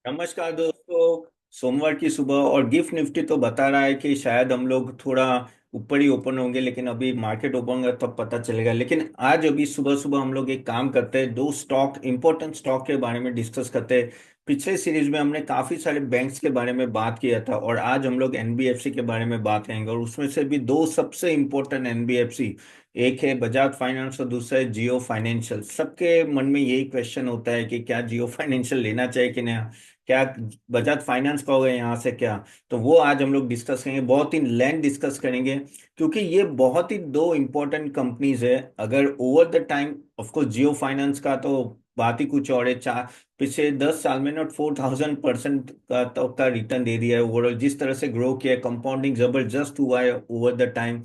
नमस्कार दोस्तों। सोमवार की सुबह और गिफ्ट निफ्टी तो बता रहा है कि शायद हम लोग थोड़ा ऊपर ही ओपन होंगे, लेकिन अभी मार्केट ओपन होगा तब पता चलेगा। लेकिन आज अभी सुबह सुबह हम लोग एक काम करते हैं, दो स्टॉक इंपॉर्टेंट स्टॉक के बारे में डिस्कस करते हैं। पिछले सीरीज में हमने काफी सारे बैंक्स के बारे में बात किया था और आज हम लोग एनबीएफसी के बारे में बात करेंगे, और उसमें से भी दो सबसे इंपॉर्टेंट एनबीएफसी, एक है बजाज फाइनेंस और दूसरा है जियो फाइनेंशियल। सबके मन में यही क्वेश्चन होता है कि क्या जियो फाइनेंशियल लेना चाहिए कि नहीं, क्या बजाज फाइनेंस का होगा यहाँ से क्या। तो वो आज हम लोग डिस्कस करेंगे, बहुत ही लेंथ डिस्कस करेंगे, क्योंकि ये बहुत ही दो इंपॉर्टेंट कंपनीज है। अगर over the time, of course Jio finance का तो बात ही कुछ और है। चार पिछले 10 साल में ना 4000% का रिटर्न दे दिया है ओवरऑल। जिस तरह से ग्रो किया है, कंपाउंडिंग जबरदस्त हुआ है ओवर द टाइम।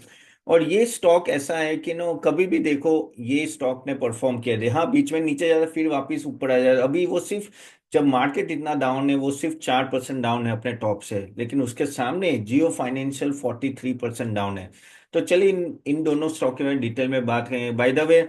और ये स्टॉक ऐसा है कि नो कभी भी देखो ये स्टॉक ने परफॉर्म किया दे, हाँ बीच में नीचे जाता फिर वापस ऊपर आ जाता। अभी वो सिर्फ, जब मार्केट इतना डाउन है, वो सिर्फ 4% डाउन है अपने टॉप से, लेकिन उसके सामने जियो फाइनेंशियल 43% डाउन है। तो चलिए इन इन दोनों स्टॉक के बारे में डिटेल में बात करेंगे। बाय द वे,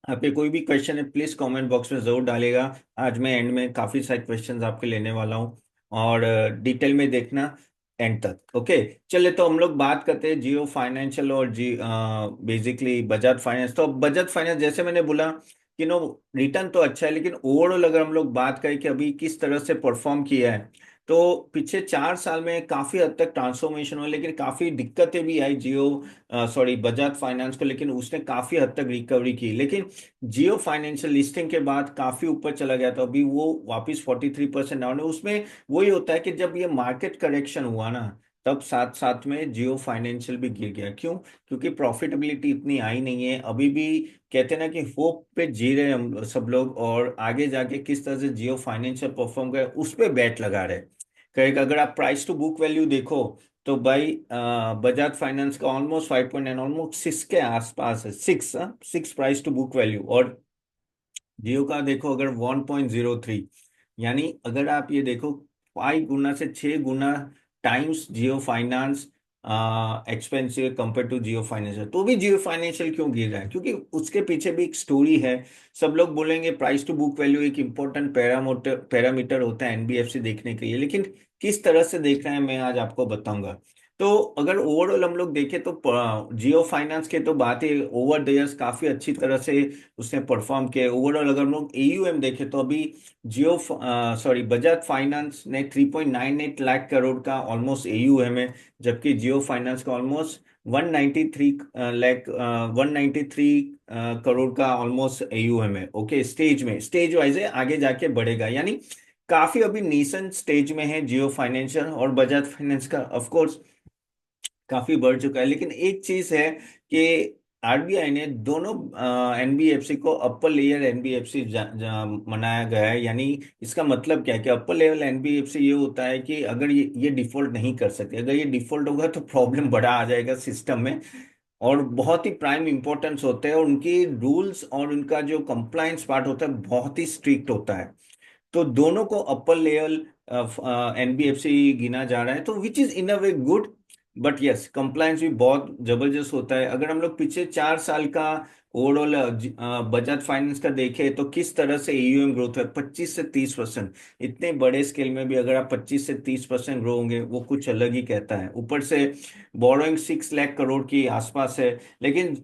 आपके कोई भी क्वेश्चन है प्लीज कमेंट बॉक्स में जरूर डालेगा। आज मैं एंड में काफी सारे क्वेश्चंस आपके लेने वाला हूँ, और डिटेल में देखना एंड तक। ओके, चलिए तो हम लोग बात करते हैं जियो फाइनेंशियल और जी बेसिकली बजाज फाइनेंस। तो बजाज फाइनेंस जैसे मैंने बोला कि नो रिटर्न तो अच्छा है, लेकिन ओवरऑल अगर हम लोग बात करें कि अभी किस तरह से परफॉर्म किया है, तो पिछले 4 साल में काफी हद तक ट्रांसफॉर्मेशन हुआ, लेकिन काफी दिक्कतें भी आई जियो सॉरी बजाज फाइनेंस को, लेकिन उसने काफी हद तक रिकवरी की। लेकिन जियो फाइनेंशियल लिस्टिंग के बाद काफी ऊपर चला गया था, अभी वो वापस 43% डाउन है। उसमें वही होता है कि जब ये मार्केट करेक्शन हुआ ना, तब साथ साथ में जियो फाइनेंशियल भी गिर गया। क्यों? क्योंकि प्रॉफिटेबिलिटी इतनी आई नहीं है अभी भी। कहते हैं ना कि होप पे जी रहे हैं हम सब लोग, और आगे जाके किस तरह से जियो फाइनेंशियल परफॉर्म करे उस पे बेट लगा रहे। कहेगा अगर आप प्राइस टू बुक वैल्यू देखो, तो भाई बजाज फाइनेंस का ऑलमोस्ट 5.9, ऑलमोस्ट 6 के आसपास है। 6, 6 प्राइस टू बुक वैल्यू। और जियो का देखो अगर 1.03, यानी अगर आप ये देखो 5 गुना से 6 गुना times Jio finance expensive compare to Jio financial. तो भी जियो फाइनेंशियल क्यों गिर रहा है? क्योंकि उसके पीछे भी एक स्टोरी है। सब लोग बोलेंगे प्राइस टू बुक वैल्यू एक इंपॉर्टेंट पैरामीटर पैरामीटर होता है एनबीएफसी देखने के लिए, लेकिन किस तरह से देख रहे हैं मैं आज आपको बताऊंगा। तो अगर ओवरऑल हम लोग देखें तो जियो फाइनेंस के तो बात ही ओवर द इयर्स काफी अच्छी तरह से उसने परफॉर्म किया। ओवरऑल अगर हम लोग एयूएम देखें तो अभी जियो सॉरी बजाज फाइनेंस ने 3.98 लाख करोड़ का ऑलमोस्ट एयूएम है, जबकि जियो फाइनेंस का ऑलमोस्ट 193 लाख 193 करोड़ का ऑलमोस्ट एयूएम है। ओके, स्टेज में स्टेज वाइज है, आगे जाके बढ़ेगा। यानी काफी अभी नीसन स्टेज में है जियो फाइनेंशियल, और बजाज फाइनेंस का ऑफ कोर्स काफी बढ़ चुका है। लेकिन एक चीज है कि आरबीआई ने दोनों एनबीएफसी को अपर लेयर एनबीएफसी बनाया गया है। यानी इसका मतलब क्या है कि अपर लेवल एनबीएफसी ये होता है कि अगर ये डिफॉल्ट नहीं कर सकते, अगर ये डिफॉल्ट होगा तो प्रॉब्लम बड़ा आ जाएगा सिस्टम में, और बहुत ही प्राइम इंपॉर्टेंस होते हैं, और उनकी रूल्स और उनका जो कंप्लायंस पार्ट होता है बहुत ही स्ट्रिक्ट होता है। तो दोनों को अपर लेवल एनबीएफसी गिना जा रहा है, तो which is in a way good. But yes, compliance भी बहुत जबरदस्त होता है। अगर हम लोग पिछले 4 साल का ओवरऑल बजाज फाइनेंस का देखें तो किस तरह से एयूएम ग्रोथ है, 25 से 30%। इतने बड़े स्केल में भी अगर आप 25 से 30% ग्रो होंगे, वो कुछ अलग ही कहता है। ऊपर से बोरोइंग 6 लाख करोड़ की आसपास है। लेकिन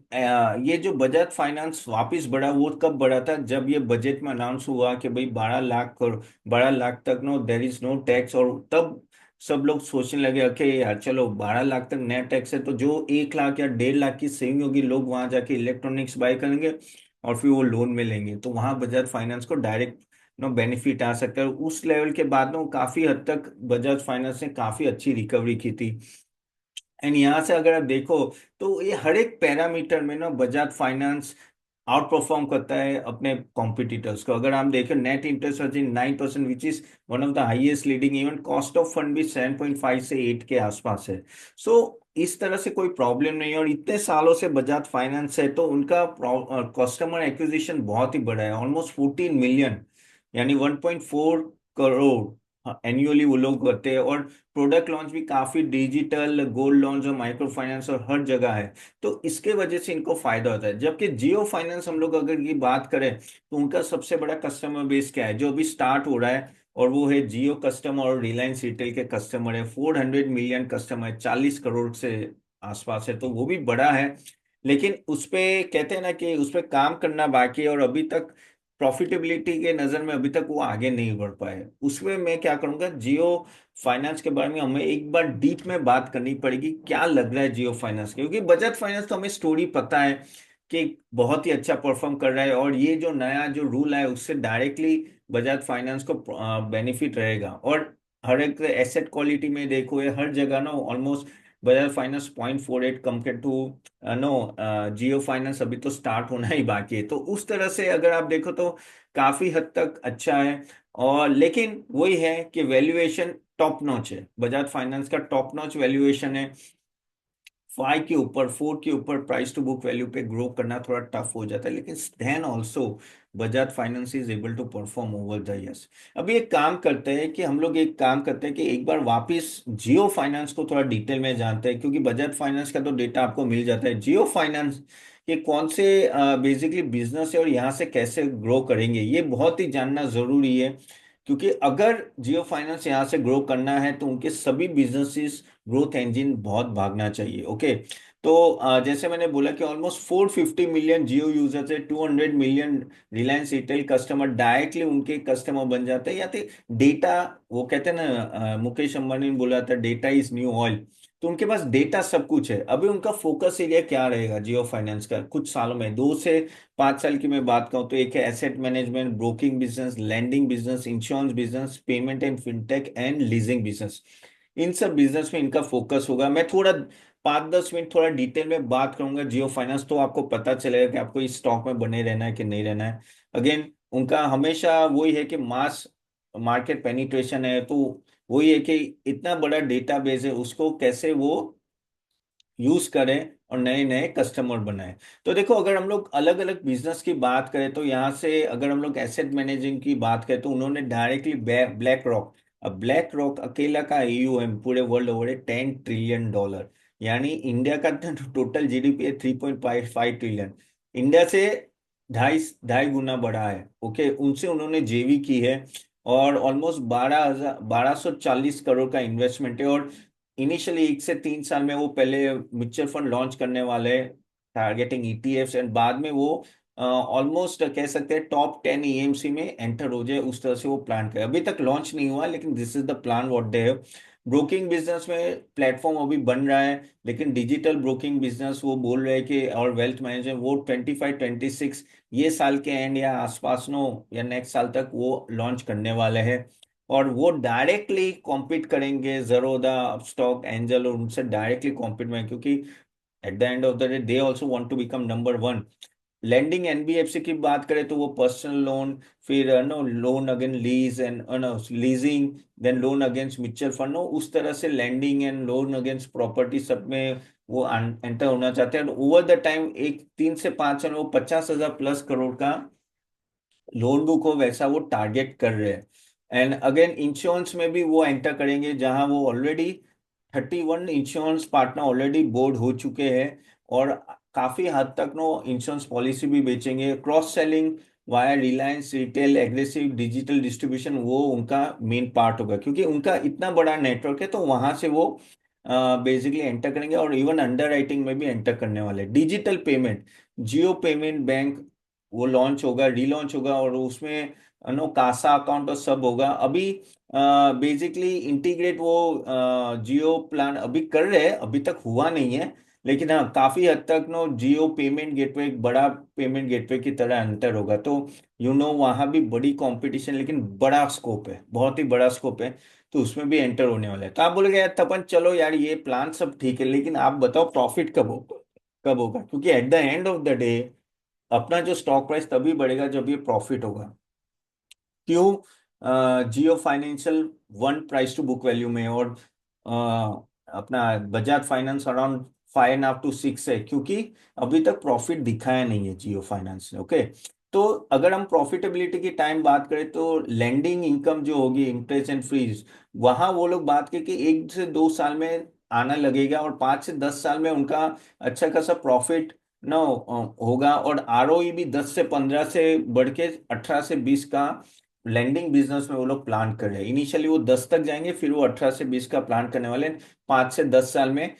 ये जो बजाज फाइनेंस वापस बढ़ा, वो कब बढ़ा था? जब ये बजट में अनाउंस हुआ कि भाई 12 लाख 12 लाख तक no there is no tax, और तब सब लोग सोचने लगे ओके यार चलो 12 लाख तक नया टैक्स है, तो जो 1 लाख या 1.5 लाख की सेविंग होगी, लोग वहां जाके इलेक्ट्रॉनिक्स बाय करेंगे और फिर वो लोन में लेंगे, तो वहां बजाज फाइनेंस को डायरेक्ट नो बेनिफिट आ सकता है। उस लेवल के बाद नो काफी हद तक बजाज फाइनेंस ने काफी अच्छी रिकवरी की थी। एंड यहाँ से अगर आप देखो तो ये हर एक पैरामीटर में ना बजाज फाइनेंस आउट परफॉर्म करता है अपने कॉम्पिटिटर्स को। अगर हम देखें net interest margin 9%, which is one of the highest leading, even cost of fund भी 7.5 से 8 के आसपास है। सो इस तरह से कोई प्रॉब्लम नहीं है, और इतने सालों से बजाज फाइनेंस है तो उनका कस्टमर एक्विजिशन बहुत ही बड़ा है, ऑलमोस्ट 14 मिलियन, यानी 1.4 करोड़ एनुअली वो लोग करते हैं। और प्रोडक्ट लॉन्च भी काफी डिजिटल, गोल्ड लॉन्च और माइक्रो फाइनेंस और हर जगह है, तो इसके वजह से इनको फायदा होता है। जबकि जियो फाइनेंस हम लोग अगर की बात करें तो उनका सबसे बड़ा कस्टमर बेस क्या है जो अभी स्टार्ट हो रहा है, और वो है जियो कस्टमर और रिलायंस रिटेल के कस्टमर है। 400 मिलियन कस्टमर है, 40 करोड़ से आसपास है, तो वो भी बड़ा है। लेकिन उस पे कहते हैं ना कि उस पे काम करना बाकी है, और अभी तक प्रॉफिटेबिलिटी के नजर में अभी तक वो आगे नहीं बढ़ पाए। उसमें मैं क्या करूंगा, जियो फाइनेंस के बारे में हमें एक बार डीप में बात करनी पड़ेगी, क्या लग रहा है जियो फाइनेंस के, क्योंकि बजाज फाइनेंस तो हमें स्टोरी पता है कि बहुत ही अच्छा परफॉर्म कर रहा है, और ये जो नया जो रूल है उससे डायरेक्टली बजाज फाइनेंस को बेनिफिट रहेगा। और हर एक एसेट क्वालिटी में देखो, ये हर जगह ना almost Bajaj finance 0.48 compare to no Jio finance अभी तो स्टार्ट होना ही बाकी है। तो उस तरह से अगर आप देखो तो काफी हद तक अच्छा है। और लेकिन वही है कि वैल्यूएशन टॉप नॉच है, बजाज फाइनेंस का टॉप नॉच वैल्यूएशन है। 5 के ऊपर, 4 के ऊपर प्राइस टू बुक वैल्यू पे ग्रो करना थोड़ा टफ हो जाता है, लेकिन then also Bajaj finance is able to perform over the years. अभी एक काम करते हैं कि हम लोग एक काम करते हैं कि एक बार वापस जियो फाइनेंस को थोड़ा डिटेल में जानते हैं, क्योंकि बजाज फाइनेंस का तो डेटा आपको मिल जाता है, जियो फाइनेंस के कौन से बेसिकली बिजनेस है और यहाँ से कैसे ग्रो करेंगे ये बहुत ही जानना जरूरी है। क्योंकि अगर जियो फाइनेंस यहाँ से ग्रो करना है तो उनके सभी बिजनेसेस ग्रोथ इंजन बहुत भागना चाहिए। ओके, तो जैसे मैंने बोला कि ऑलमोस्ट 450 मिलियन जियो यूजर्स है, 200 million Reliance retail customer directly उनके कस्टमर बन जाते हैं, या तो डेटा, वो कहते हैं ना मुकेश अंबानी ने बोला था डेटा इज न्यू ऑयल। तो उनके पास डेटा सब कुछ है। अभी उनका फोकस एरिया क्या रहेगा जियो फाइनेंस का कुछ सालों में, 2 से 5 साल की मैं बात करूं तो, एक है asset management, broking business, lending business, insurance business, payment and fintech and leasing business. इन सब बिजनेस में इनका फोकस होगा। मैं थोड़ा 5-10 मिनट थोड़ा डिटेल में बात करूंगा जियो फाइनेंस, तो आपको पता चलेगा कि आपको इस स्टॉक में बने रहना है कि नहीं रहना है। अगेन उनका हमेशा वही है कि मास मार्केट पेनिट्रेशन है, तो वही है कि इतना बड़ा डेटाबेस है, उसको कैसे वो यूज करें और नए नए कस्टमर बनाए। तो देखो, अगर हम लोग अलग अलग बिजनेस की बात करें तो यहाँ से अगर हम लोग एसेट मैनेजिंग की बात करें तो उन्होंने डायरेक्टली ब्लैक रॉक, अब ब्लैक रॉक अकेला का AUM पूरे वर्ल्ड ओवर है $10 ट्रिलियन। यानी इंडिया का टोटल GDP है 3.5 ट्रिलियन। इंडिया से ढाई ढाई गुना बड़ा है। ओके, उनसे उन्होंने JV की है, और ऑलमोस्ट 1240 करोड़ का इन्वेस्टमेंट है। और इनिशियली 1 से 3 साल में वो पहले म्यूचुअल फंड लॉन्च करने वाले, टारगेटिंग ETFs, एंड बाद में वो ऑलमोस्ट कह सकते हैं टॉप 10 EMC में एंटर हो जाए, उस तरह से वो प्लान करे। अभी तक लॉन्च नहीं हुआ, लेकिन this is the plan what they have. Broking business में प्लेटफॉर्म अभी बन रहा है, लेकिन डिजिटल ब्रोकिंग बिजनेस वो बोल रहे हैं कि, और वेल्थ मैनेजमेंट वो 25-26 ये साल के एंड या आसपास नो या नेक्स्ट साल तक वो लॉन्च करने वाले हैं। और वो डायरेक्टली कॉम्पीट करेंगे जरोदा, अपस्टॉक, एंजल, और उनसे डायरेक्टली कॉम्पीट में, क्योंकि at the end of the day they also want to become number one. Lending NBFC की बात करें तो वो पर्सनल लोन, फिर no loan against lease and no leasing, then loan against mutual fund, no उस तरह से lending and loan against property सब में वो एंटर होना चाहते हैं। ओवर द टाइम एक 3 से 5 साल में वो 50,000+ करोड़ का लोन बुक हो वैसा वो टारगेट कर रहे हैं। एंड अगेन इंश्योरेंस में भी वो एंटर करेंगे, जहां वो already 31 insurance partner already board हो चुके हैं, और काफी हद तक नो इंश्योरेंस पॉलिसी भी बेचेंगे। Cross selling via Reliance retail, aggressive digital distribution वो उनका मेन पार्ट होगा, क्योंकि उनका इतना बड़ा नेटवर्क है, तो वहां से वो बेसिकली एंटर करेंगे। और इवन अंडर राइटिंग में भी एंटर करने वाले। डिजिटल पेमेंट, जियो पेमेंट बैंक वो लॉन्च होगा, रीलॉन्च होगा, और उसमें नो कासा अकाउंट और सब होगा। अभी बेसिकली इंटीग्रेट वो जियो प्लान अभी कर रहे हैं, अभी तक हुआ नहीं है, लेकिन हाँ काफी हद तक नो जियो पेमेंट गेटवे एक बड़ा पेमेंट गेटवे की तरह अंतर होगा। तो वहाँ भी बड़ी कंपटीशन, लेकिन बड़ा स्कोप है, बहुत ही बड़ा स्कोप है। तो उसमें भी एंटर होने वाला है। तो आप बोलेगे यार तपन चलो यार ये प्लान सब ठीक है, लेकिन आप बताओ प्रॉफिट कब होगा, कब होगा? क्योंकि at the end of the day अपना जो स्टॉक प्राइस तभी बढ़ेगा जब ये प्रॉफिट होगा। क्यों? Jio financial 1 price to book value में, और अपना बजाज फाइनेंस अराउंड 5.5 to 6 है, क्योंकि अभी तक प्रॉफिट दिखाया नहीं है जियो फाइनेंस ने। ओके, तो अगर हम प्रॉफिटेबिलिटी की टाइम बात करें तो लैंडिंग इनकम जो होगी इंटरेस्ट एंड फीस, वहां वो लोग बात करें कि 1 से 2 साल में आना लगेगा, और 5 से 10 साल में उनका अच्छा खासा प्रॉफिट ना होगा, और ROE भी 10 से 15 से बढ़ के 18 से 20 का लैंडिंग बिजनेस में वो लोग प्लान कर रहे हैं। इनिशियली वो 10 तक जाएंगे, फिर वो 18 से 20 का प्लान करने वाले हैं 5 से 10 साल में।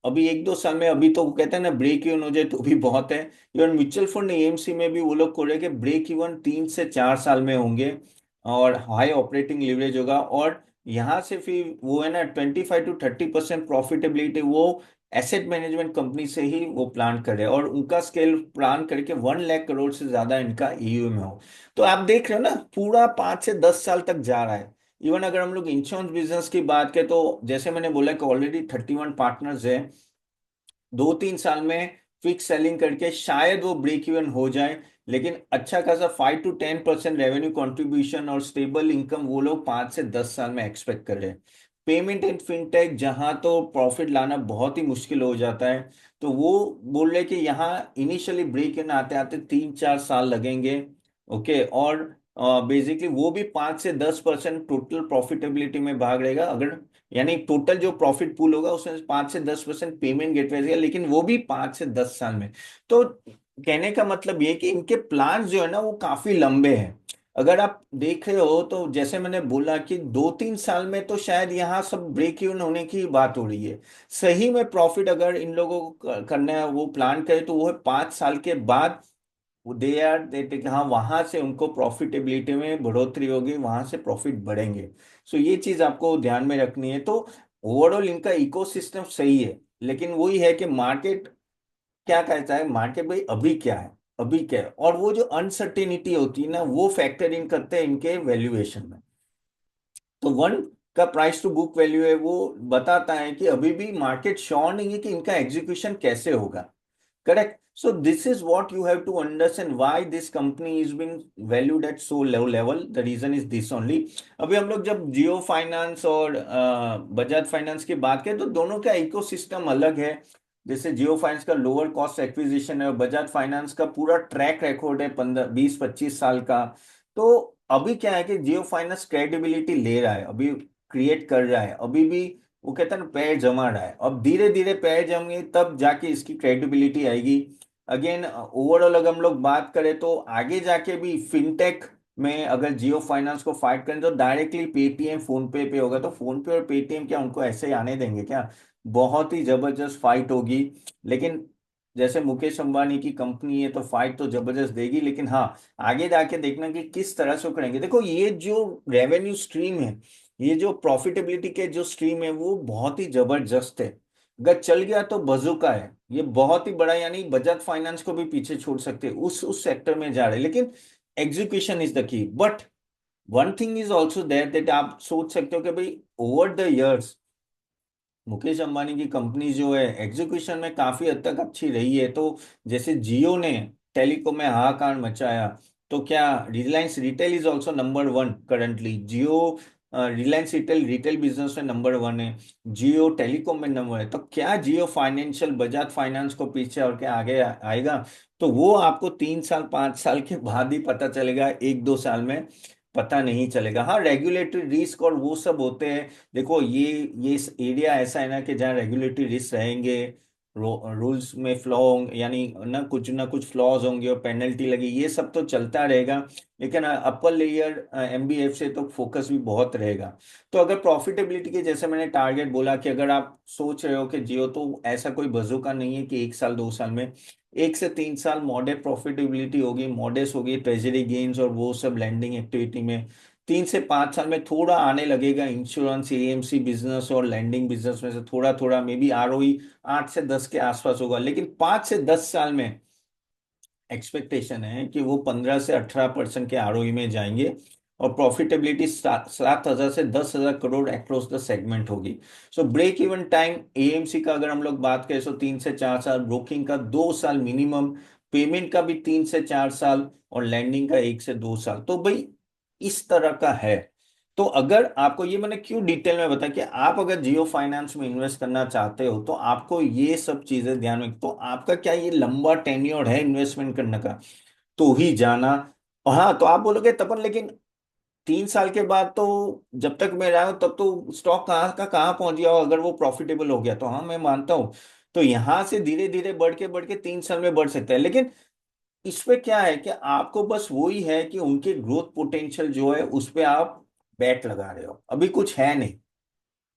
अभी 1-2 साल में, अभी तो वो कहते हैं ना ब्रेक इवन हो जाए तो भी बहुत है। इवन म्यूचुअल फंड एएमसी में भी वो लोग को रहे कि ब्रेक इवन 3 से 4 साल में होंगे, और हाई ऑपरेटिंग लिवरेज होगा। और यहाँ से फिर वो है ना 25 to 30% प्रॉफिटेबिलिटी वो एसेट मैनेजमेंट कंपनी से ही वो प्लान कर रहे हैं, और उनका स्केल प्लान करके 1 लाख करोड़ से ज्यादा इनका ईयू में हो। तो आप देख रहे हो ना, पूरा 5 से 10 साल तक जा रहा है। इवन अगर हम लोग इंश्योरेंस बिजनेस की बात करें तो जैसे मैंने बोला कि ऑलरेडी 31 पार्टनर्स है। 2-3 साल में फिक्स सेलिंग करके शायद वो ब्रेक इवन हो जाए, लेकिन अच्छा खासा 5 to 10% रेवेन्यू कंट्रीब्यूशन और स्टेबल इनकम वो लोग 5 से 10 साल में एक्सपेक्ट कर रहे हैं। पेमेंट एंड फिनटेक जहां तो प्रॉफिट लाना बहुत ही मुश्किल हो जाता है, तो वो बोल रहे कि यहाँ इनिशियली ब्रेक इन आते आते 3-4 साल लगेंगे। ओके, और बेसिकली वो भी 5 से 10% टोटल प्रॉफिटेबिलिटी में भाग रहेगा। अगर यानी टोटल जो प्रॉफिट पूल होगा उसमें 5 से 10% पेमेंट गेटवे रहेगा, लेकिन वो भी 5 से 10 साल में। तो कहने का मतलब ये कि इनके प्लान जो है ना वो काफी लंबे हैं। अगर आप देख रहे हो तो जैसे मैंने बोला कि 2-3 साल में तो शायद यहाँ सब ब्रेक इवन होने की बात हो रही है। सही में प्रॉफिट अगर इन लोगों को करना है, वो प्लान करे, तो वो है 5 साल के बाद दे आर देते कि हाँ वहां से उनको प्रॉफिटेबिलिटी में बढ़ोतरी होगी, वहां से प्रॉफिट बढ़ेंगे। सो ये चीज आपको ध्यान में रखनी है। तो ओवरऑल इनका इकोसिस्टम सही है, लेकिन वही है कि मार्केट क्या कहता है, मार्केट भाई अभी क्या है, अभी क्या है, और वो जो अनसर्टेनिटी होती है ना वो फैक्टर इन करते हैं इनके वैल्यूएशन में। तो वन का प्राइस टू बुक वैल्यू है, वो बताता है कि अभी भी मार्केट श्योर नहीं है कि इनका एग्जीक्यूशन कैसे होगा। Correct. So this is what you have to understand why this company is being valued at so low level. The reason is this only. अभी हम लोग जब जियो फाइनेंस और बजाज फाइनेंस की बात करें तो दोनों का इकोसिस्टम अलग है। जैसे जियो फाइनेंस का लोअर कॉस्ट एक्विजिशन है, और बजाज फाइनेंस का पूरा ट्रैक रिकॉर्ड है 15-20-25 साल का। तो अभी क्या है कि जियो फाइनेंस क्रेडिबिलिटी ले रहा है, अभी क्रिएट कर रहा है, अभी भी वो कहता है ना पैर जमा रहा है। अब धीरे धीरे पैर जमेंगे तब जाके इसकी क्रेडिबिलिटी आएगी। अगेन ओवरऑल अगर हम लोग बात करें तो आगे जाके भी फिनटेक में अगर जियो फाइनेंस को फाइट करें तो डायरेक्टली पेटीएम फोन पे होगा। तो फोन पे और पेटीएम क्या उनको ऐसे ही आने देंगे क्या? बहुत ही जबरदस्त फाइट होगी। लेकिन जैसे मुकेश अंबानी की कंपनी है तो फाइट तो जबरदस्त देगी, लेकिन हाँ आगे जाके देखना कि किस तरह से वो करेंगे। देखो ये जो रेवेन्यू स्ट्रीम है, ये जो प्रॉफिटेबिलिटी के जो स्ट्रीम है वो बहुत ही जबरदस्त है। अगर चल गया तो बजूका है, ये बहुत ही बड़ा, यानी बजाज फाइनेंस को भी पीछे छोड़ सकते हैं, उस सेक्टर में जा रहे हैं। लेकिन execution is the key. But one thing is also that that आप सोच सकते हो कि भाई over the years Mukesh Ambani की कंपनी जो है एग्जीक्यूशन में काफी हद तक अच्छी रही है। तो जैसे जियो ने टेलीकॉम में हाहाकार मचाया, तो क्या Reliance retail is also number 1 currently. Jio Reliance retail retail business में नंबर 1 है, जियो टेलीकॉम में नंबर है। तो क्या जियो फाइनेंशियल बजाज फाइनेंस को पीछे और क्या आगे आएगा? तो वो आपको 3 साल 5 साल के बाद ही पता चलेगा, 1-2 साल में पता नहीं चलेगा। हाँ रेगुलेटरी रिस्क और वो सब होते हैं। देखो ये इस एरिया ऐसा है ना कि जहाँ रेगुलेटरी रिस्क रहेंगे, रूल्स में फ्लॉ होंगे, यानी ना कुछ फ्लॉज होंगे और पेनल्टी लगी, ये सब तो चलता रहेगा। लेकिन अपर लेयर एमबीएफ से तो फोकस भी बहुत रहेगा। तो अगर प्रॉफिटेबिलिटी के जैसे मैंने टारगेट बोला कि अगर आप सोच रहे हो कि जियो, तो ऐसा कोई बजूका नहीं है कि 1 साल 2 साल में, 1 से 3 साल मॉडरेट प्रॉफिटेबिलिटी होगी, मॉडेस्ट होगी ट्रेजरी गेन्स और वो सब लैंडिंग एक्टिविटी में। 3 से 5 साल में थोड़ा आने लगेगा इंश्योरेंस एएमसी बिजनेस और लैंडिंग बिजनेस में से थोड़ा थोड़ा, मे बी आरओई 8 से 10 के आसपास होगा। लेकिन 5 से 10 साल में एक्सपेक्टेशन है कि वो 15 से 18% के आरओई में जाएंगे, और प्रॉफिटेबिलिटी 7,000 से 10,000 करोड़ अक्रॉस द सेगमेंट होगी। So break even time AMC का अगर हम लोग बात करें तो 3 से 4 साल, ब्रोकिंग का 2 साल मिनिमम, पेमेंट का भी 3 से 4 साल, और लैंडिंग का 1 से 2 साल। तो भाई इस तरह का है। तो अगर आपको ये मैंने क्यों डिटेल में बताया कि आप अगर जियो फाइनेंस में इन्वेस्ट करना चाहते हो तो आपको ये सब चीजें ध्यान में, तो आपका क्या ये लंबा टेन्योर है इन्वेस्टमेंट करने का, तो ही जाना। और हाँ तो आप बोलोगे तपन लेकिन 3 साल के बाद तो जब तक मैं रहा हूं तब तो स्टॉक कहाँ का कहाँ पहुंच गया हो अगर वो प्रॉफिटेबल हो गया, तो हाँ मैं मानता हूँ। तो यहां से धीरे धीरे बढ़ के 3 साल में बढ़ सकता है। लेकिन इस पे क्या है कि आपको बस वही है कि उनके ग्रोथ पोटेंशियल जो है उस पे आप बैट लगा रहे हो, अभी कुछ है नहीं,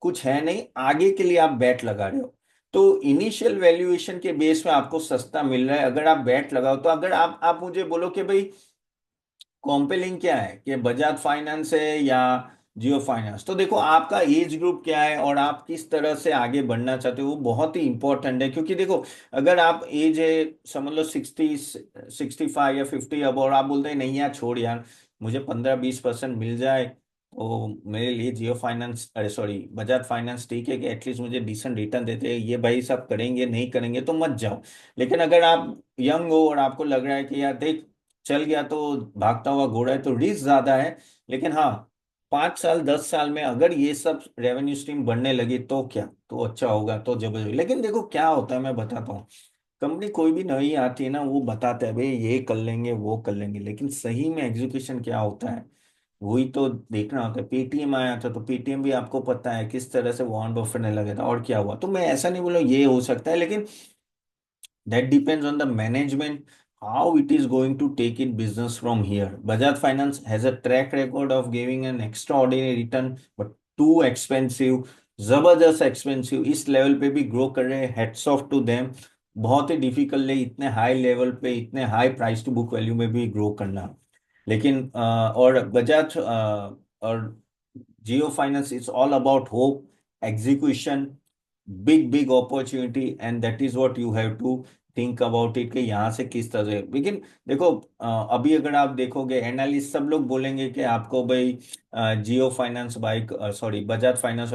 कुछ है नहीं, आगे के लिए आप बैट लगा रहे हो। तो इनिशियल वैल्यूएशन के बेस में आपको सस्ता मिल रहा है, अगर आप बैट लगाओ तो। अगर आप मुझे बोलो कि भाई कॉम्पेलिंग क्या है, कि बजाज फाइनेंस है या जियो फाइनेंस, तो देखो आपका एज ग्रुप क्या है और आप किस तरह से आगे बढ़ना चाहते हो वो बहुत ही इंपॉर्टेंट है। क्योंकि देखो अगर आप एज है समझ लो 65 या 50 अब, और आप बोलते हैं नहीं यार छोड़ यार, मुझे 15-20% मिल जाए तो मेरे लिए जियो फाइनेंस, अरे सॉरी बजाज फाइनेंस ठीक है, कि एटलीस्ट मुझे डिसेंट रिटर्न देते हैं, ये भाई सब करेंगे नहीं करेंगे तो मत जाओ। लेकिन अगर आप यंग हो और आपको लग रहा है कि यार देख चल गया तो भागता हुआ घोड़ा है, तो रिस्क ज्यादा है, लेकिन हाँ 5 साल 10 साल में अगर ये सब रेवेन्यू स्ट्रीम बढ़ने लगी तो क्या, तो अच्छा होगा, तो जबरदस्त। लेकिन देखो क्या होता है मैं बताता हूँ, कंपनी कोई भी नई आती है ना वो बताता है भाई ये कर लेंगे वो कर लेंगे, लेकिन सही में एग्जीक्यूशन क्या होता है वही तो देखना होता है। पेटीएम आया था तो पेटीएम भी आपको पता है किस तरह से वॉरेन बफेट ने लगा था और क्या हुआ। तो मैं ऐसा नहीं बोला ये हो सकता है, लेकिन that depends on the management, how it is going to take it business from here. Bajaj Finance has a track record of giving an extraordinary return, but too expensive, जबरदस्त एक्सपेंसिव, इस लेवल पे भी grow कर रहे हैं, heads of to them. बहुत ही difficult है इतने हाई लेवल पे इतने high price to book value में भी ग्रो करना। लेकिन और बजाज और Jio finance is all about hope, execution, big big opportunity, and that is what you have to think about it, कि यहाँ से किस तरह से। लेकिन देखो अभी अगर आप देखोगे एनालिस्ट सब लोग बोलेंगे कि आपको भाई Jio finance bike sorry Bajaj finance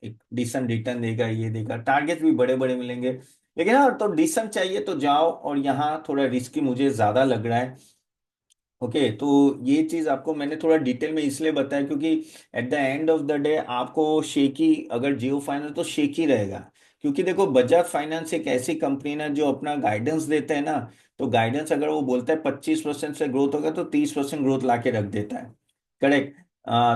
एक डिसेंट रिटर्न देगा, ये देगा, टारगेट भी बड़े बड़े मिलेंगे। लेकिन हाँ तो डिसेंट चाहिए तो जाओ, और यहाँ थोड़ा रिस्की मुझे ज्यादा लग रहा है। ओके तो ये चीज आपको मैंने थोड़ा डिटेल में इसलिए बताया क्योंकि at the end of the day आपको शेकी, अगर जियो फाइनेंस तो शेकी रहेगा। क्योंकि देखो बजाज फाइनेंस एक ऐसी कंपनी ना जो अपना गाइडेंस देते हैं ना, तो गाइडेंस अगर वो बोलता है 25% से ग्रोथ होगा तो 30% ग्रोथ ला के रख देता है, करेक्ट।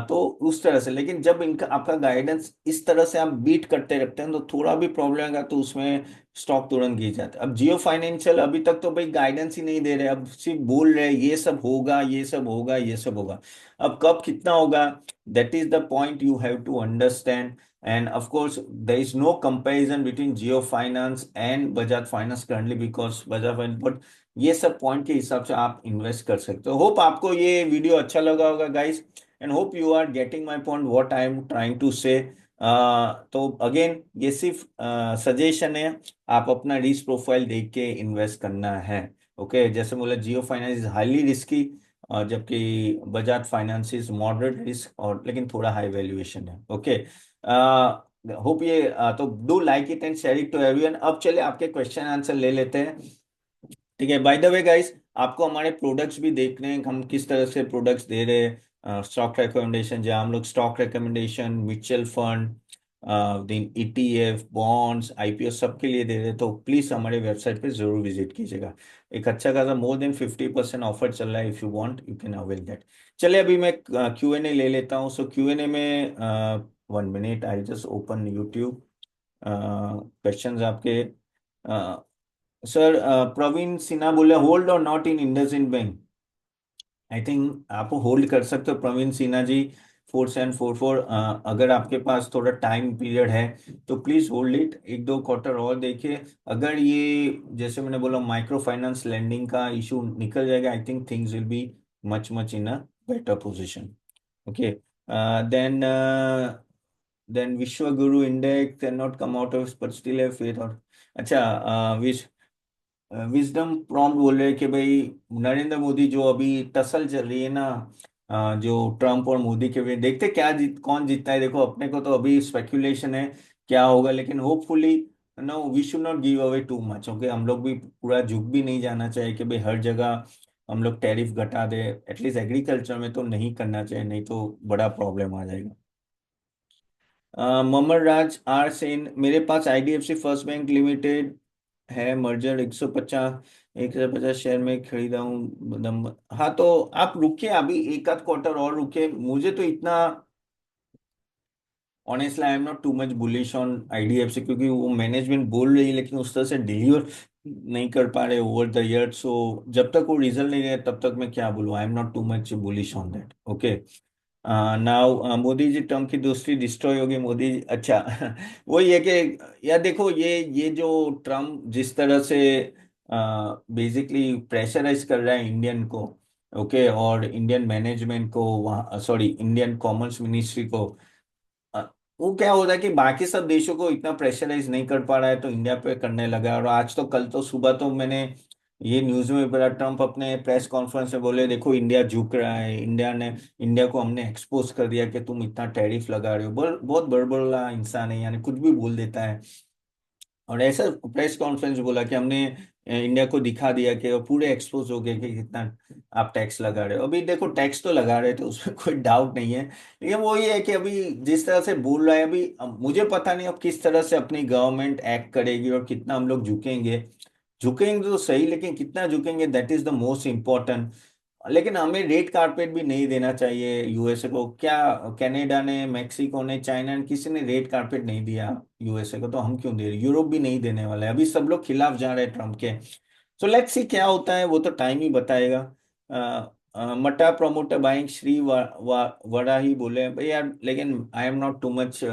तो उस तरह से, लेकिन जब इनका आपका गाइडेंस इस तरह से आप बीट करते रखते हैं तो थोड़ा भी प्रॉब्लम आएगा तो उसमें स्टॉक तुरंत गिर जाता है। अब जियो फाइनेंशियल अभी तक तो भाई गाइडेंस ही नहीं दे रहे, अब सिर्फ बोल रहे हैं ये सब होगा ये सब होगा ये सब होगा। अब कब कितना होगा, that is the point you have to understand. And of course there is no comparison between Jio finance and Bajaj finance currently, because Bajaj finance, but ये सब पॉइंट के हिसाब से आप इन्वेस्ट कर सकते हो। होप आपको ये वीडियो अच्छा लगा होगा guys, and hope you are getting my point what I am trying to say. तो अगेन ये सिर्फ सजेशन है, आप अपना रिस्क प्रोफाइल देख के इन्वेस्ट करना है। ओके जैसे बोला Jio finance is highly risky, जबकि Bajaj finance is moderate risk और लेकिन थोड़ा हाई वैल्यूएशन है। ओके होप ये तो do like it and share it to everyone. अब चले आपके क्वेश्चन आंसर ले लेते हैं। ठीक है, बाय द वे गाइस आपको हमारे प्रोडक्ट्स भी देखने हैं, हम किस तरह से प्रोडक्ट्स दे रहे हैं। स्टॉक रिकमेंडेशन, जहाँ हम लोग stock recommendation, mutual fund, then ETF, bonds, IPO सबके लिए दे रहे हैं, तो प्लीज हमारे वेबसाइट पे जरूर विजिट कीजिएगा। एक अच्छा खासा मोर देन 50% ऑफर चल रहा है, if you want you can avail that. चलिए अभी मैं Q&A ले लेता हूँ। सो Q&A में 1 minute I just open YouTube. Questions आपके सर, प्रवीण सिन्हा बोले होल्ड और not in IndusInd bank. I think आप होल्ड कर सकते हो प्रवीण सिन्हा जी, 4744। अगर आपके पास थोड़ा टाइम पीरियड है तो प्लीज होल्ड इट, एक दो क्वार्टर और देखिए। अगर ये जैसे मैंने बोला माइक्रो फाइनेंस लेंडिंग का इशू निकल जाएगा, I think things will be much much in a better position. Okay then Vishwa Guru index can not come out of but still have faith. और अच्छा विजडम प्रॉम्प्ट बोल रहे हैं कि भाई नरेंद्र मोदी जो अभी टसल चल रही है ना, जो ट्रम्प और मोदी के बीच, देखते क्या कौन जीतता है। देखो अपने को तो अभी स्पेकुलेशन है क्या होगा, लेकिन hopefully no we should not give away too much. Okay हम लोग भी पूरा झुक भी नहीं जाना चाहिए कि भाई हर जगह हम लोग टैरिफ घटा दे, एटलीस्ट एग्रीकल्चर में तो नहीं करना चाहिए, नहीं तो बड़ा प्रॉब्लम आ जाएगा। मोहम्मद राज आर सेन, मेरे पास आईडीएफसी फर्स्ट बैंक लिमिटेड है, मर्जर 150 शेयर में खरीदा हूँ हाँ तो आप रुकिए अभी एक आध क्वार्टर और रुकिए, मुझे तो इतना honestly I am not too much bullish on IDFC, क्योंकि वो मैनेजमेंट बोल रही है लेकिन उस तरह से डिलीवर नहीं कर पा रहे ओवर द ईयर, सो जब तक वो रिजल्ट नहीं रहे तब तक मैं क्या बोलूँ, I am not too much bullish on that. Okay. Now Modi ji term की दूसरी डिस्ट्रॉय होगी मोदी जी, अच्छा। वही है कि यार देखो, ये जो ट्रम्प जिस तरह से बेसिकली प्रेशराइज कर रहा है इंडियन को, ओके, और इंडियन मैनेजमेंट को, वहाँ सॉरी इंडियन कॉमर्स मिनिस्ट्री को, अ, वो क्या होता है कि बाकी सब देशों को इतना प्रेशराइज नहीं कर पा रहा है तो इंडिया पे करने लगा है। और आज तो कल तो सुबह तो मैंने ये न्यूज में पढ़ा, ट्रम्प अपने प्रेस कॉन्फ्रेंस में बोले देखो इंडिया झुक रहा है, इंडिया को हमने एक्सपोज कर दिया कि तुम इतना टैरिफ लगा रहे हो। बहुत बड़बड़ा इंसान है, यानी कुछ भी बोल देता है। और ऐसा प्रेस कॉन्फ्रेंस बोला कि हमने इंडिया को दिखा दिया कि वो पूरे एक्सपोज हो गए कि कितना आप टैक्स लगा रहे हो। अभी देखो टैक्स तो लगा रहे थे, उसमें कोई डाउट नहीं है, लेकिन वो ये है कि अभी जिस तरह से बोल रहा है, अभी मुझे पता नहीं अब किस तरह से अपनी गवर्नमेंट एक्ट करेगी और कितना हम लोग झुकेंगे। झुकेंगे तो सही, लेकिन कितना झुकेंगे, that is the most important. लेकिन हमें रेड कारपेट भी नहीं देना चाहिए यूएसए को। क्या कनाडा ने, मेक्सिको ने, चाइना ने, किसी ने रेड कारपेट नहीं दिया यूएसए को, तो हम क्यों दे रहे? यूरोप भी नहीं देने वाला है। अभी सब लोग खिलाफ जा रहे हैं ट्रम्प के। सो लेट्स सी क्या होता है, वो तो टाइम ही बताएगा। मटा प्रमोटर बाइंग श्री वड़ा ही बोले भाई यार, लेकिन आई am not too much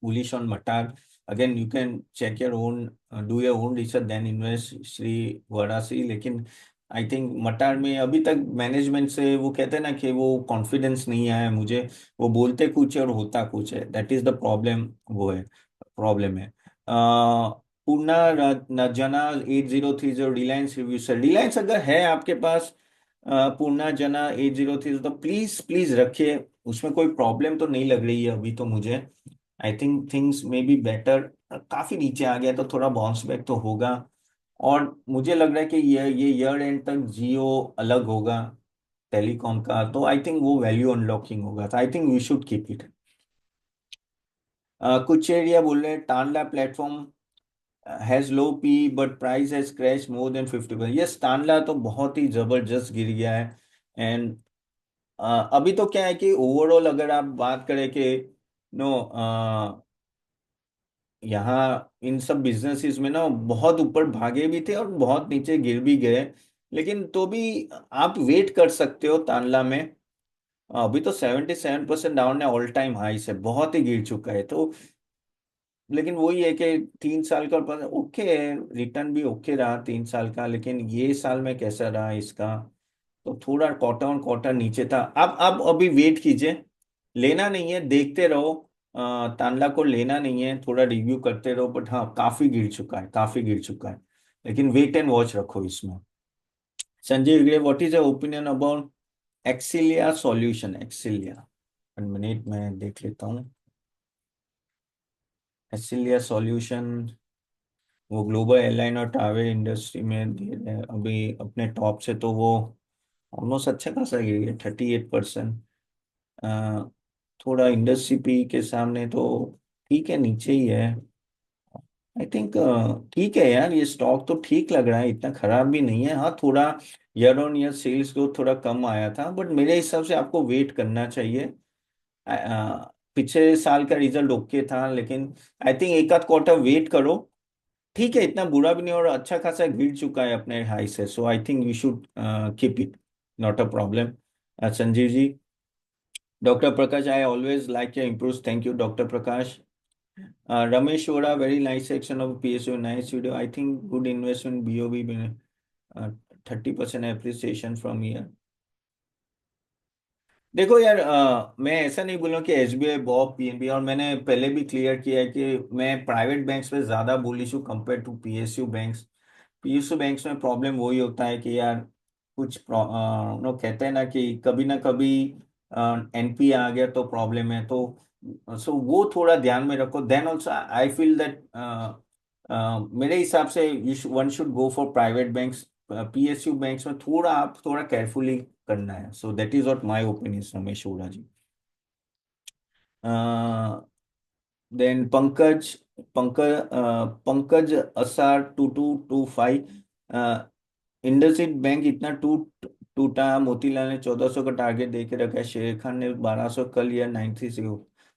bullish on Matar. Again, you can check your own, do your own research, then invest Shri Varasi. लेकिन आई थिंक मटार में अभी तक मैनेजमेंट से वो कहते हैं ना कि वो कॉन्फिडेंस नहीं आया है मुझे। वो बोलते कुछ है और होता कुछ है, दैट इज द प्रॉब्लम। वो है, प्रॉब्लम है। पूर्णा जना 8030 रिलायंस रिव्यू सर, रिलायंस अगर है आपके पास, पूर्णा जना 8030, तो प्लीज प्लीज रखिए। उसमें कोई प्रॉब्लम तो नहीं लग रही है अभी तो मुझे। आई think things may be better. काफी नीचे आ गया तो थोड़ा बाउंस बैक तो होगा। और मुझे लग रहा है कि ये ईयर एंड तक जियो अलग होगा टेलीकॉम का, तो आई थिंक वो वैल्यू अनलॉकिंग होगा, तो I think we should keep it. कुछ एरिया बोल रहे हैं Tanla platform has low P but price has crash more than 50%। Yes, Tanla तो बहुत ही जबरदस्त गिर गया है। एंड अभी तो क्या है कि ओवरऑल अगर आप बात करें कि नो, यहाँ इन सब बिजनेसेस में ना बहुत ऊपर भागे भी थे और बहुत नीचे गिर भी गए, लेकिन तो भी आप वेट कर सकते हो तांडला में। अभी तो 77% डाउन है, ऑल टाइम हाई से बहुत ही गिर चुका है। तो लेकिन वही है कि 3 साल का ओके है, रिटर्न भी ओके रहा 3 साल का, लेकिन ये साल में कैसा रहा इसका, तो थोड़ा क्वार्टर ऑन क्वार्टर नीचे था। अब अभी वेट कीजिए, लेना नहीं है, देखते रहो। तांडला को लेना नहीं है, थोड़ा रिव्यू करते रहो, बट हाँ काफी गिर चुका है, काफी गिर चुका है, लेकिन वेट एंड वॉच रखो इसमें। Sanjay Hegde, what is your opinion about Exilia solution? Exilia, 1 minute में देख लेता हूँ। एक्सिलिया सॉल्यूशन, वो ग्लोबल एयरलाइन और ट्रैवल इंडस्ट्री में दे रहे हैं अभी अपने टॉप से, तो वो ऑलमोस्ट अच्छा खासा गिर गया 38%। थोड़ा इंडस्ट्री पी के सामने तो ठीक है, नीचे ही है। आई थिंक ठीक है यार, ये स्टॉक तो ठीक लग रहा है, इतना खराब भी नहीं है। हाँ थोड़ा year on year sales growth थोड़ा कम आया था, बट मेरे हिसाब से आपको वेट करना चाहिए। पिछले साल का रिजल्ट ओके था, लेकिन आई थिंक एक आध क्वार्टर वेट करो। ठीक है, इतना बुरा भी नहीं और अच्छा खासा गिर चुका है अपने हाई से, so I think we should keep it, not a problem. Sanjeev ji, doctor Prakash, I always like your improve, thank you doctor Prakash. Ramesh Vora, very nice section of PSU, nice video. I think good investment BOB, 30% appreciation from here. देखो यार, मैं ऐसा नहीं बोलूँ कि SBI Bob PNB, और मैंने पहले भी क्लियर किया है कि मैं प्राइवेट बैंक्स पे ज्यादा बुलिश हूँ compare to PSU banks. PSU banks में प्रॉब्लम वही होता है कि यार कुछ नो कहते हैं ना कि कभी ना कभी एनपी आ गया तो प्रॉब्लम है, तो सो वो थोड़ा ध्यान में रखो। Then also I feel that मेरे हिसाब से one should go for private banks. PSU banks में थोड़ा आप थोड़ा केयरफुली करना है, so that is what my opinion Ramesh Vora ji. Then Pankaj Asar 2225, IndusInd bank इतना टूटा, मोतीलाल ने 1400 का टारगेट दे के रखा है, शेर खान ने 1200 कल या 93 से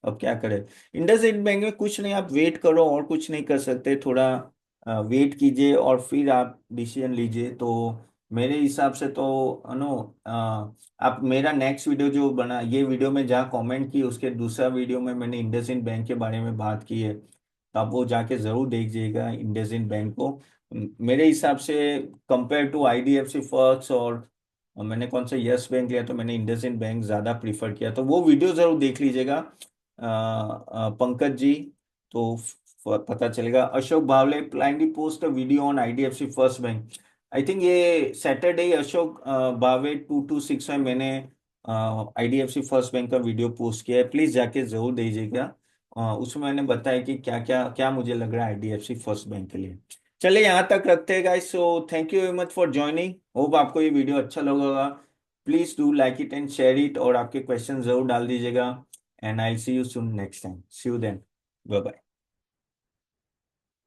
अब क्या करे? इंडसइंड बैंक में कुछ नहीं, आप वेट करो, और कुछ नहीं कर सकते। थोड़ा वेट कीजिए और फिर आप डिसीजन लीजिए। तो मेरे हिसाब से तो नो, आप मेरा नेक्स्ट वीडियो जो बना, ये वीडियो में जहाँ कमेंट की उसके दूसरा वीडियो में मैंने इंडसइंड बैंक के बारे में बात की है, तो आप वो जाके जरूर देखिएगा इंडसइंड बैंक को। मेरे हिसाब से कंपेयर टू आईडीएफसी फर्स्ट और मैंने कौन सा यस बैंक लिया, तो मैंने इंडसइंड बैंक ज्यादा प्रीफर किया, तो वो वीडियो जरूर देख लीजिएगा पंकज जी। तो पता चलेगा। Ashok Bhavle blindly post a video on IDFC first bank. I think ये सैटरडे अशोक भावे 2 to 6 में मैंने आईडीएफसी फर्स्ट बैंक का वीडियो पोस्ट किया है, प्लीज जाके जरूर दीजिएगा। उसमें मैंने बताया कि क्या क्या क्या मुझे लग रहा है आईडीएफसी फर्स्ट बैंक के लिए। चलिए यहाँ तक रखते हैं guys, so thank you very much for joining, hope आपको ये वीडियो अच्छा लगा होगा। Please do like it and share it, और आपके क्वेश्चन जरूर डाल दीजिएगा। And I see you soon next time, see you then, bye bye.